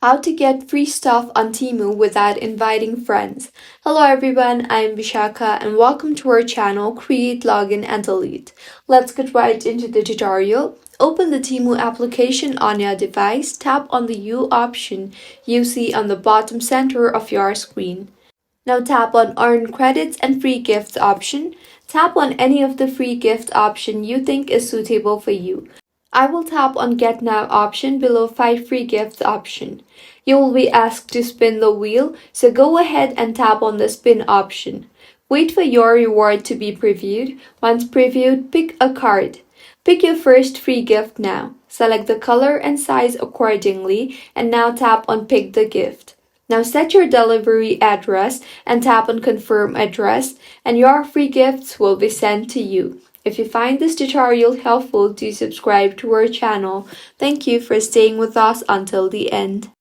How to get free stuff on Temu without inviting friends. Hello everyone, I'm Vishaka and welcome to our channel Create, Login and Delete. Let's get right into the tutorial. Open the Temu application on your device, tap on the U option you see on the bottom center of your screen. Now tap on Earn Credits and Free Gifts option. Tap on any of the free gift option you think is suitable for you. I will tap on Get Now option below 5 free gifts option. You will be asked to spin the wheel, so go ahead and tap on the spin option. Wait for your reward to be previewed. Once previewed, pick a card. Pick your first free gift now. Select the color and size accordingly and now tap on Pick the Gift. Now set your delivery address and tap on Confirm Address and your free gifts will be sent to you. If you find this tutorial helpful, do subscribe to our channel. Thank you for staying with us until the end.